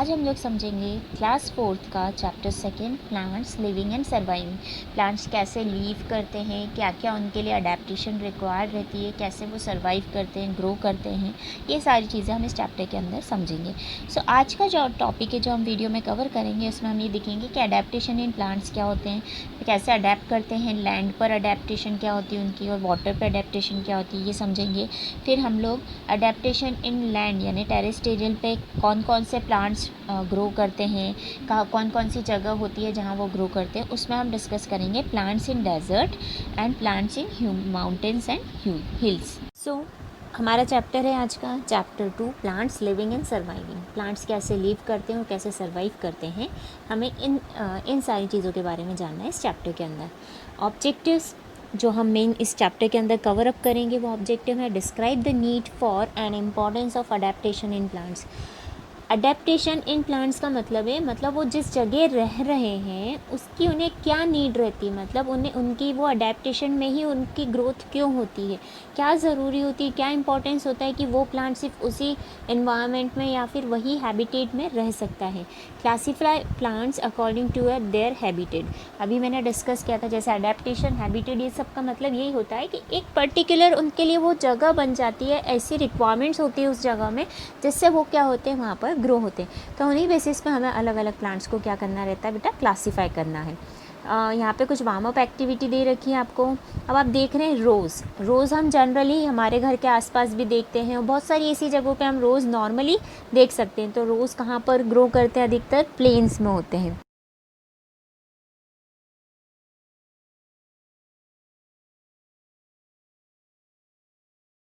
आज हम लोग समझेंगे क्लास 4th का chapter 2 plants living and surviving. Plants कैसे लीव करते हैं, क्या क्या उनके लिए अडेप्टेशन रिक्वायर्ड रहती है, कैसे वो सर्वाइव करते हैं, ग्रो करते हैं, ये सारी चीज़ें हम इस चैप्टर के अंदर समझेंगे। आज का जो टॉपिक है जो हम वीडियो में कवर करेंगे उसमें हम ये देखेंगे कि अडेप्टेशन इन प्लांट्स क्या होते हैं, कैसे अडेप्ट करते हैं, लैंड पर अडेप्टेशन क्या होती है उनकी और वाटर पर अडेप्टेशन क्या होती है ये समझेंगे। फिर हम लोग अडेप्टेशन इन लैंड यानी टेरेस्ट्रियल पे कौन कौन से प्लांट्स ग्रो करते हैं, कौन कौन सी जगह होती है जहाँ वो ग्रो करते हैं, उसमें हम डिस्कस करेंगे plants in desert and plants in mountains and hills. हमारा चैप्टर है आज का chapter 2 plants living and surviving. Plants कैसे लिव करते हैं और कैसे सर्वाइव करते हैं, हमें इन सारी चीज़ों के बारे में जानना है इस चैप्टर के अंदर। ऑब्जेक्टिव्स जो हम मेन इस चैप्टर के अंदर कवर अप करेंगे वो ऑब्जेक्टिव है describe the need for and importance of adaptation in plants. Adaptation in plants का मतलब है वो जिस जगह रह रहे हैं उसकी उन्हें क्या नीड रहती है, मतलब उन्हें उनकी वो अडेप्टेशन में ही उनकी ग्रोथ क्यों होती है, क्या ज़रूरी होती है, क्या इंपॉर्टेंस होता है कि वो प्लांट सिर्फ उसी एनवायरनमेंट में या फिर वही हैबिटेट में रह सकता है। Classify plants according to their habitat. अभी मैंने डिस्कस किया था जैसे अडेप्टेशन, हैबिटेट, ये सब का मतलब यही होता है कि एक पर्टिकुलर उनके लिए वो जगह बन जाती है, ऐसी रिक्वायरमेंट्स होती है उस जगह में जिससे वो क्या होते हैं वहाँ पर ग्रो होते हैं। तो उन्हीं बेसिस पे हमें अलग अलग प्लांट्स को क्या करना रहता है बेटा, क्लासीफाई करना है। यहाँ पे कुछ वार्म अप एक्टिविटी दे रखी है आपको। अब आप देख रहे हैं रोज़ हम जनरली हमारे घर के आसपास भी देखते हैं और बहुत सारी ऐसी जगहों पे हम रोज़ नॉर्मली देख सकते हैं। तो रोज़ कहाँ पर ग्रो करते हैं, अधिकतर प्लेन्स में होते हैं।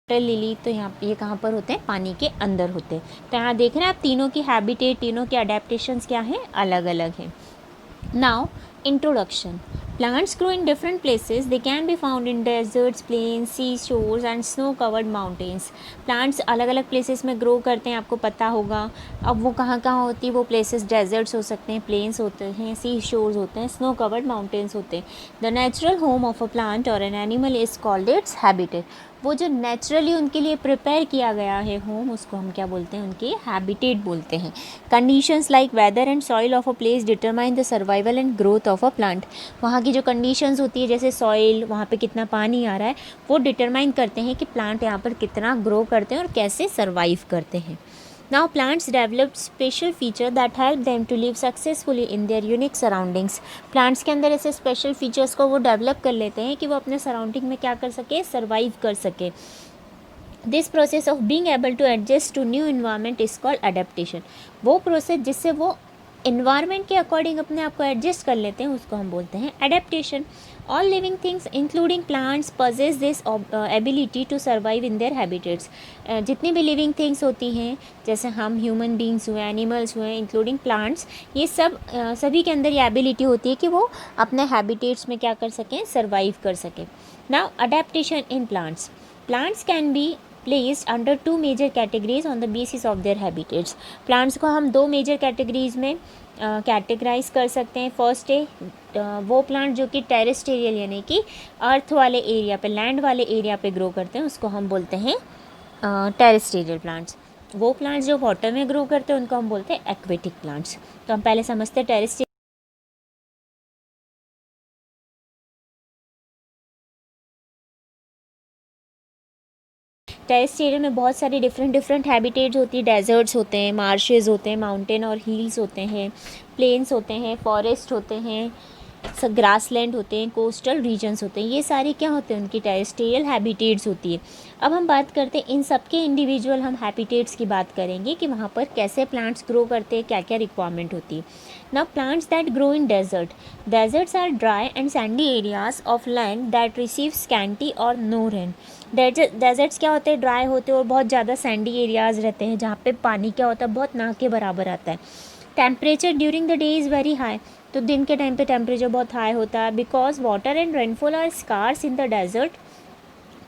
लिली तो ये कहाँ पर होते हैं, पानी के अंदर होते हैं। तो यहाँ देख रहे हैं आप तीनों की हैबिटेट, तीनों के अडेप्टेशंस क्या हैं, अलग अलग हैं। Now, introduction. Plants grow in different places. They can be found in deserts, plains, seashores and snow-covered mountains. Plants अलग अलग places में grow करते हैं, आपको पता होगा। अब वो कहाँ कहाँ होती है वो places, deserts हो सकते हैं, plains होते हैं, seashores होते हैं, snow-covered mountains होते हैं। The natural home of a plant or an animal is called its habitat. वो जो नेचुरली उनके लिए प्रिपेयर किया गया है होम, उसको हम क्या बोलते हैं, उनके हैबिटेट बोलते हैं। Conditions like weather and soil of a place determine the survival and growth of a plant. वहाँ की जो कंडीशंस होती है जैसे सॉइल, वहाँ पे कितना पानी आ रहा है, वो डिटरमाइन करते हैं कि प्लांट यहाँ पर कितना ग्रो करते हैं और कैसे सर्वाइव करते हैं। Now plants develop special feature that help them to live successfully in their unique surroundings. Plants के अंदर ऐसे special features को वो डेवलप कर लेते हैं कि वो अपने सराउंडिंग में क्या कर सके, सर्वाइव कर सके। This process of being able to adjust to new environment is called adaptation. वो प्रोसेस जिससे वो इन्वायरमेंट के अकॉर्डिंग अपने आप को एडजस्ट कर लेते हैं उसको हम बोलते हैं adaptation. All living things including plants possess this ability to survive in their habitats. जितनी भी लिविंग थिंग्स होती हैं जैसे हम ह्यूमन बींग्स हुए, एनिमल्स हुए, इंक्लूडिंग प्लांट्स, ये सब सभी के अंदर ये एबिलिटी होती है कि वो अपने हैबिटेट्स में क्या कर सकें, सर्वाइव कर सकें। Now adaptation in plants. Plants can be placed under two major categories on the basis of their habitats. Plants को हम दो मेजर कैटेगरीज में कैटेगराइज कर सकते हैं। फर्स्ट है वो प्लांट जो कि टेरेस्ट्रियल यानी कि अर्थ वाले एरिया पे, लैंड वाले एरिया पे ग्रो करते हैं, उसको हम बोलते हैं टेरेस्ट्रियल प्लांट्स। वो प्लांट्स जो वाटर में ग्रो करते हैं उनको हम बोलते हैं एक्वेटिक प्लांट्स। तो हम पहले समझते हैं टेरेस्ट्रियल। टेरेस्ट्रियल में बहुत सारी डिफरेंट हैबिटेट्स होती है। डेजर्ट्स होते हैं, मार्शेस होते हैं, माउंटेन और हिल्स होते हैं, प्लेन्स होते हैं, फॉरेस्ट होते हैं, ग्रासलैंड होते हैं, कोस्टल रीजन्स होते हैं। ये सारी क्या होते हैं, उनकी टेरेस्ट्रियल हैबिटेट्स होती है। अब हम बात करते हैं इन सब के इंडिविजुअल हम हैबिटेट्स की बात करेंगे कि वहाँ पर कैसे प्लांट्स ग्रो करते हैं, क्या क्या रिक्वायरमेंट होती है। Now plants that grow in desert. Deserts are dry and sandy areas of land that receive scanty or no rain. Deserts क्या होते हैं, ड्राई होते हैं और बहुत ज़्यादा सैंडी एरियाज़ रहते हैं जहाँ पे पानी क्या होता है, बहुत ना के बराबर आता है। Temperature during the day is very high. तो दिन के टाइम पे टेम्परेचर बहुत हाई होता है। Because water and rainfall are scarce in the desert,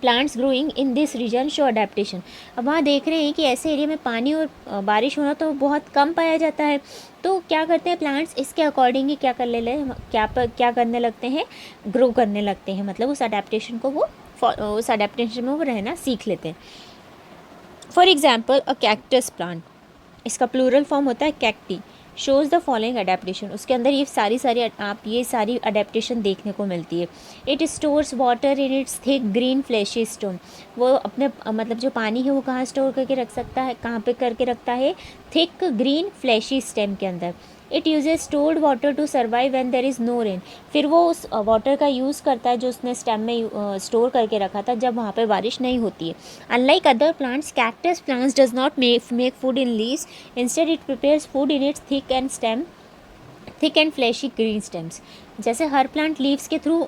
plants growing in this region show adaptation. अब वहाँ देख रहे हैं कि ऐसे एरिया में पानी और बारिश होना तो बहुत कम पाया जाता है। तो क्या करते हैं प्लांट्स, इसके अकॉर्डिंग ही क्या कर ले क्या करने लगते हैं, ग्रो करने लगते हैं। मतलब उस अडेप्टेशन को वो उस अडेप्टेशन में वो रहना सीख लेते हैं। For example a cactus plant. इसका प्लूरल फॉर्म होता है cacti. Shows the following adaptation, उसके अंदर ये सारी अडेप्टेशन देखने को मिलती है। It stores water in its thick green fleshy stem, वो अपने मतलब जो पानी है वो कहाँ स्टोर करके रख सकता है, कहाँ पे करके रखता है, थिक ग्रीन फ्लैशी स्टेम के अंदर। It uses stored water to survive when there is no rain, फिर वो उस वाटर का यूज़ करता है जो उसने स्टेम में स्टोर करके रखा था जब वहाँ पे बारिश नहीं होती है। Unlike other plants, cactus plants does not make food in leaves, instead it prepares food in its thick and fleshy green stems. जैसे हर प्लांट लीव्स के थ्रू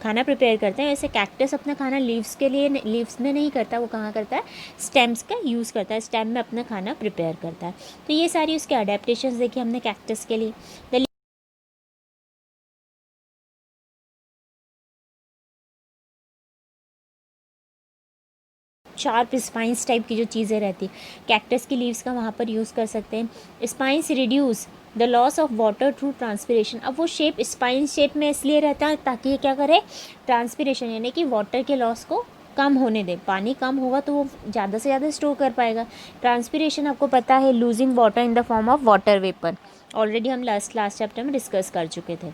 खाना प्रिपेयर करते हैं, वैसे कैक्टस अपना खाना लीव्स में नहीं करता, वो कहाँ करता है, स्टेम्स का यूज़ करता है, स्टेम में अपना खाना प्रिपेयर करता है। तो ये सारी उसके अडेप्टेशंस देखी हमने कैक्टस के लिए। द शार्प स्पाइंस टाइप की जो चीज़ें रहती है, कैक्टस की लीव्स का वहाँ पर यूज़ कर सकते हैं। Spines reduce the loss of water through transpiration, अब वो शेप स्पाइन शेप में इसलिए रहता है ताकि ये क्या करे, ट्रांसपिरेशन यानी कि वाटर के लॉस को कम होने दे। पानी कम होगा तो वो ज़्यादा से ज़्यादा स्टोर कर पाएगा। ट्रांसपिरेशन आपको पता है, losing water in the form of water vapour, already हम लास्ट चैप्टर में डिस्कस कर चुके थे।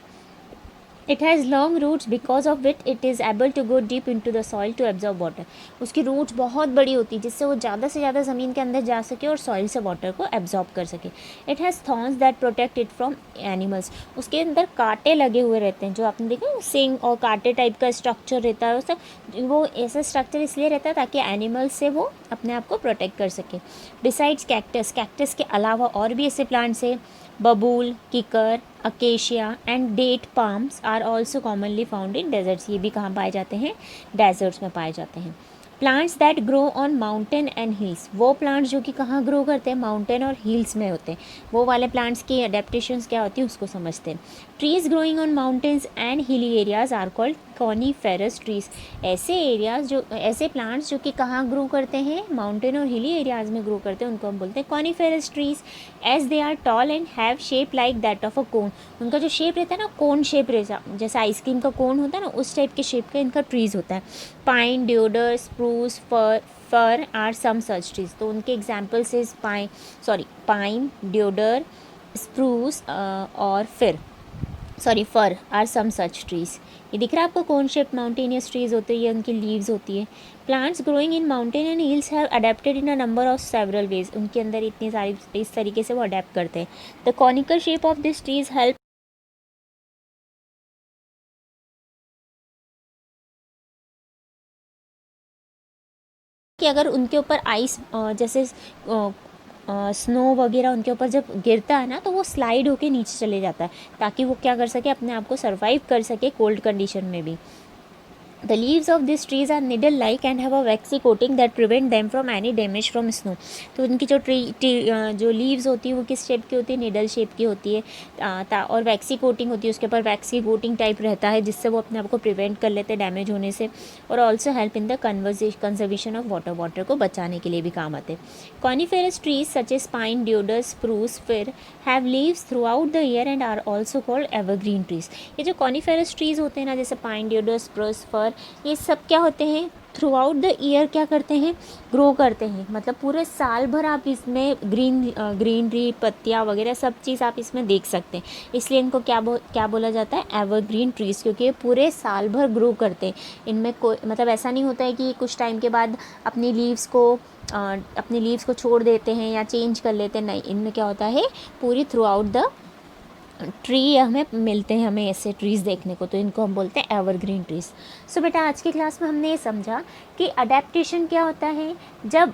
It has long roots because of which it is able to go deep in to the soil to absorb water, उसकी roots बहुत बड़ी होती है जिससे वो ज़्यादा से ज़्यादा ज़मीन के अंदर जा सके और सॉइल से वाटर को एब्जॉर्ब कर सके। It has thorns that protect it from animals, उसके अंदर कांटे लगे हुए रहते हैं, जो आपने देखा सिंग और कांटे टाइप का स्ट्रक्चर रहता है, वो ऐसा स्ट्रक्चर इसलिए रहता है ताकि एनिमल्स से वो अपने आप को प्रोटेक्ट कर सके। बिसाइड्स कैक्टस, कैक्टस के अलावा और भी ऐसे प्लांट्स हैं, babul, kikar, acacia and date palms are also commonly found in deserts, ये भी कहाँ पाए जाते हैं, डेजर्ट्स में पाए जाते हैं। Plants that grow on mountain and hills, वो प्लांट्स जो कि कहाँ ग्रो करते हैं, माउंटेन और हिल्स में होते हैं, वो वाले प्लांट्स की अडेप्टेशंस क्या होती है उसको समझते हैं। Trees growing on mountains and hilly areas are called coniferous trees, ऐसे प्लांट्स जो कि कहाँ ग्रो करते हैं, माउंटेन और हिली एरियाज में ग्रो करते हैं, उनको हम बोलते हैं coniferous trees. As they are tall and have shape like that of a cone, उनका जो शेप रहता है ना, कोन शेप रहता, जैसे आइसक्रीम का कोन होता है ना, उस टाइप के शेप का इनका ट्रीज होता है। Pine, deodar, spruce, fir are some such trees, तो उनके examples is pine, deodar, spruce और fir are some such trees. ये दिख रहा है आपको, कौन शेप माउंटेनियस ट्रीज होते हैं, ये उनकी लीव्स होती है। Plants growing in mountain and hills have adapted in a number of several ways, उनके अंदर इतनी सारी इस तरीके से वो अडेप्ट करते हैं। The conical shape of this trees help कि अगर उनके ऊपर आइस जैसे स्नो वगैरह उनके ऊपर जब गिरता है ना, तो वो स्लाइड होके नीचे चले जाता है ताकि वो क्या कर सके, अपने आप को सर्वाइव कर सके कोल्ड कंडीशन में भी। The leaves of these trees are needle-like and have a waxy coating that prevent them from any damage from snow. तो उनकी जो लीव्स होती है वो किस शेप की होती है, निडल शेप की होती है, और वैक्सी कोटिंग होती है, उसके ऊपर वैक्सी कोटिंग टाइप रहता है जिससे वो अपने आप को प्रिवेंट कर लेते हैं डैमेज होने से, और also help in the conservation of water को बचाने के लिए भी काम आते हैं। Coniferous trees such as pine, deodar, spruce, fir have leaves throughout the year and are also called evergreen trees. ये जो कॉनिफेरस ट्रीज होते हैं ना, जैसे पाइन, ड्योडर, स्प्रूस, फर, ये सब क्या होते हैं, थ्रू आउट द ईयर क्या करते हैं, ग्रो करते हैं, मतलब पूरे साल भर आप इसमें ग्रीनरी, पत्तियाँ वगैरह सब चीज़ आप इसमें देख सकते हैं, इसलिए इनको क्या बोला जाता है, एवरग्रीन ट्रीज़, क्योंकि ये पूरे साल भर ग्रो करते हैं। इनमें कोई मतलब ऐसा नहीं होता है कि कुछ टाइम के बाद अपनी लीव्स को छोड़ देते हैं या चेंज कर लेते हैं, नहीं, इनमें क्या होता है, पूरी थ्रू आउट द ट्री हमें मिलते हैं, हमें ऐसे ट्रीज़ देखने को, तो इनको हम बोलते हैं एवरग्रीन ट्रीज़। सो बेटा आज की क्लास में हमने ये समझा कि अडेप्टेशन क्या होता है, जब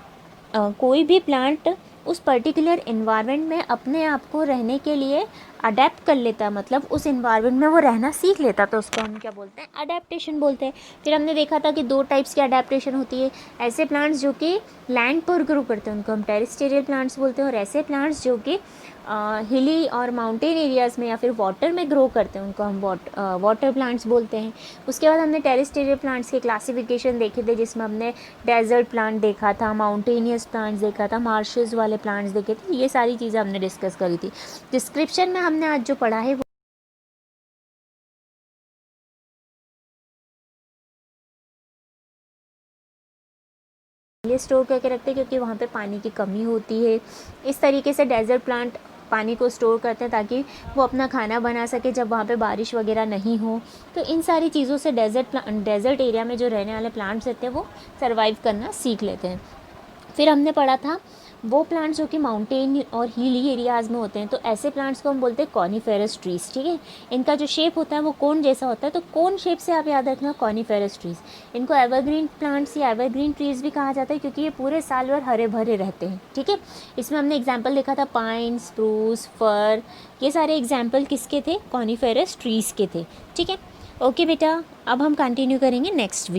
कोई भी प्लांट उस पर्टिकुलर इन्वायरमेंट में अपने आप को रहने के लिए अडेप्ट कर लेता, मतलब उस इन्वायरमेंट में वो रहना सीख लेता, तो उसको हम क्या बोलते हैं, अडेप्टेशन बोलते हैं। फिर हमने देखा था कि दो टाइप्स की अडेप्टेशन होती है, ऐसे प्लांट्स जो कि लैंड पर ग्रो करते हैं उनको हम टेरेस्टेरियल प्लांट्स बोलते हैं, और ऐसे प्लांट्स जो कि हिली और माउंटेन एरियाज़ में या फिर वाटर में ग्रो करते हैं उनको हम वाटर प्लांट्स बोलते हैं। उसके बाद हमने टेरेस्टेरियल प्लांट्स के क्लासिफिकेशन देखे थे, जिसमें हमने डेजर्ट प्लांट देखा था, माउंटेनियस प्लांट्स देखा था, मार्शेस वाले प्लांट्स देखे थे, ये सारी चीज़ें हमने डिस्कस करी थी। डिस्क्रिप्शन में हमने आज जो पढ़ा है इसलिए स्टोर करके रखते हैं क्योंकि वहाँ पे पानी की कमी होती है। इस तरीके से डेज़र्ट प्लांट पानी को स्टोर करते हैं ताकि वो अपना खाना बना सके जब वहाँ पे बारिश वगैरह नहीं हो। तो इन सारी चीज़ों से डेज़र्ट एरिया में जो रहने वाले प्लांट्स रहते हैं वो सर्वाइव करना सीख लेते हैं। फिर हमने पढ़ा था वो प्लांट्स जो कि माउंटेन और हिली एरियाज़ में होते हैं, तो ऐसे प्लांट्स को हम बोलते हैं कॉनिफेरस ट्रीज़, ठीक है। इनका जो शेप होता है वो कोन जैसा होता है, तो कोन शेप से आप याद रखना कॉनिफेरस ट्रीज़। इनको एवरग्रीन प्लांट्स या एवरग्रीन ट्रीज़ भी कहा जाता है क्योंकि ये पूरे साल भर हरे भरे रहते हैं, ठीक है। इसमें हमने एग्जाम्पल देखा था पाइन, स्प्रूस, फर, ये सारे एग्जाम्पल किसके थे? कॉनिफेरस ट्रीज़ के थे, ठीक है। ओके बेटा, अब हम कंटिन्यू करेंगे नेक्स्ट वीक।